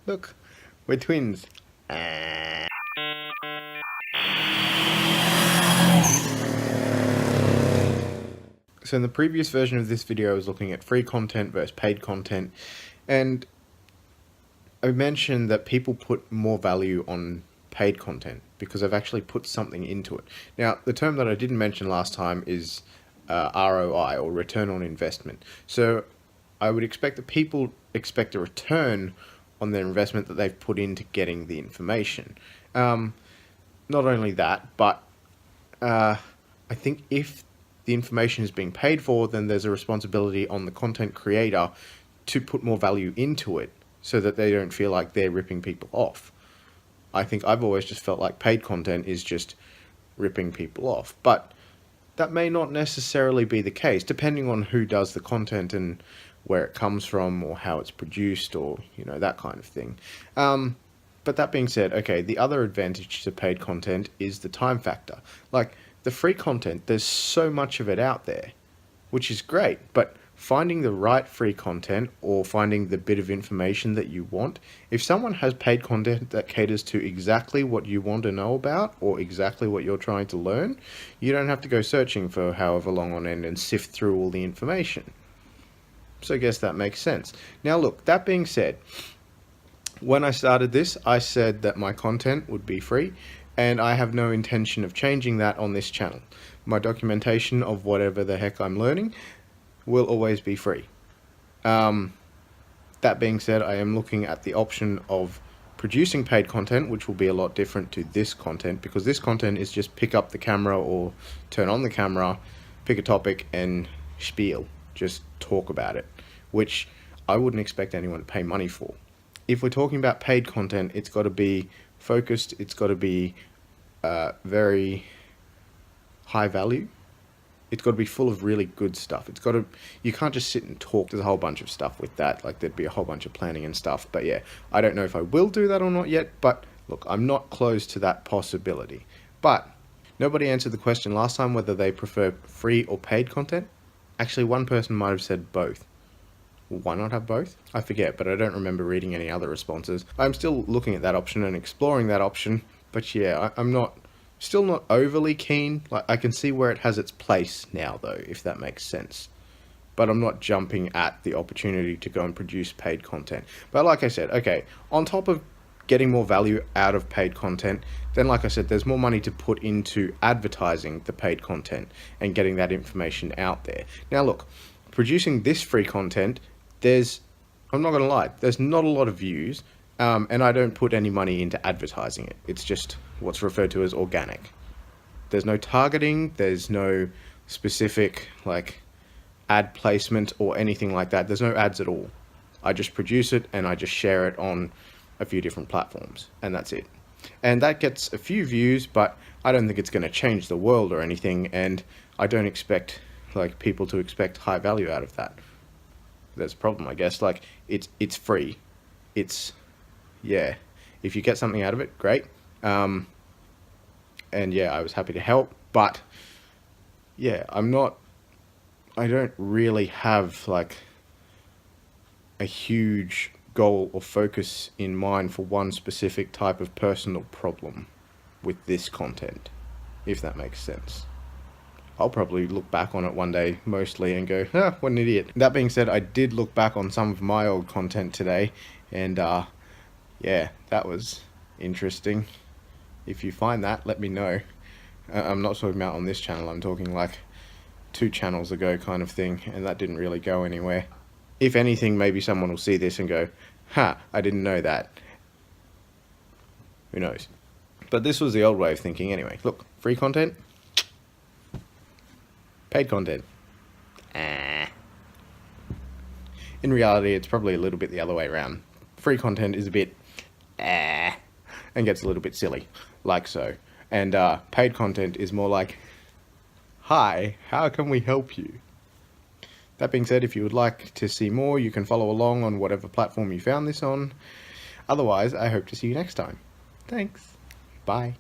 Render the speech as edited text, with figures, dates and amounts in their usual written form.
Look, we're twins. So in the previous version of this video, I was looking at free content versus paid content, and I mentioned that people put more value on paid content because they've actually put something into it. Now, the term that I didn't mention last time is ROI, or return on investment. So I would expect that people expect a return on their investment that they've put into getting the information. Not only that, but I think if the information is being paid for, then there's a responsibility on the content creator to put more value into it so that they don't feel like they're ripping people off. I think I've always just felt like paid content is just ripping people off, but that may not necessarily be the case, depending on who does the content and where it comes from or how it's produced, or, you know, that kind of thing. But that being said, okay, the other advantage to paid content is the time factor. Like, the free content, there's so much of it out there, which is great, but finding the right free content or finding the bit of information that you want, if someone has paid content that caters to exactly what you want to know about or exactly what you're trying to learn, you don't have to go searching for however long on end and sift through all the information. So I guess that makes sense. Now look, that being said, when I started this, I said that my content would be free, and I have no intention of changing that on this channel. My documentation of whatever the heck I'm learning will always be free. That being said, I am looking at the option of producing paid content, which will be a lot different to this content, because this content is just pick up the camera or turn on the camera, pick a topic and spiel, just talk about it, which I wouldn't expect anyone to pay money for. If we're talking about paid content, it's got to be focused, it's got to be very high value. It's got to be full of really good stuff. It's got to, you can't just sit and talk. There's a whole bunch of stuff with that. Like, there'd be a whole bunch of planning and stuff. But yeah, I don't know if I will do that or not yet. But look, I'm not close to that possibility. But nobody answered the question last time whether they prefer free or paid content. Actually, one person might have said both. Why not have both? I forget, but I don't remember reading any other responses. I'm still looking at that option and exploring that option. But yeah, I'm not... still not overly keen. Like, I can see where it has its place now, though, if that makes sense. But I'm not jumping at the opportunity to go and produce paid content. But like I said, okay, on top of getting more value out of paid content, then like I said, there's more money to put into advertising the paid content and getting that information out there. Now look, producing this free content, I'm not going to lie, there's not a lot of views. And I don't put any money into advertising it. It's just what's referred to as organic. There's no targeting, there's no specific like ad placement or anything like that. There's no ads at all. I just produce it and I just share it on a few different platforms, and that's it. And that gets a few views, but I don't think it's going to change the world or anything, and I don't expect like people to expect high value out of that. That's a problem, I guess. Like, it's free. Yeah, if you get something out of it, great. And yeah, I was happy to help, but yeah, I don't really have like a huge goal or focus in mind for one specific type of personal problem with this content, if that makes sense. I'll probably look back on it one day mostly and go, what an idiot. That being said, I did look back on some of my old content today, and yeah, that was interesting. If you find that, let me know. I'm not talking about on this channel, I'm talking like 2 channels ago kind of thing, and that didn't really go anywhere. If anything, maybe someone will see this and go, I didn't know that. Who knows? But this was the old way of thinking anyway. Look, free content, paid content. In reality, it's probably a little bit the other way around. Free content is a bit and gets a little bit silly, like so. And paid content is more like, hi, how can we help you? That being said, if you would like to see more, you can follow along on whatever platform you found this on. Otherwise, I hope to see you next time. Thanks. Bye.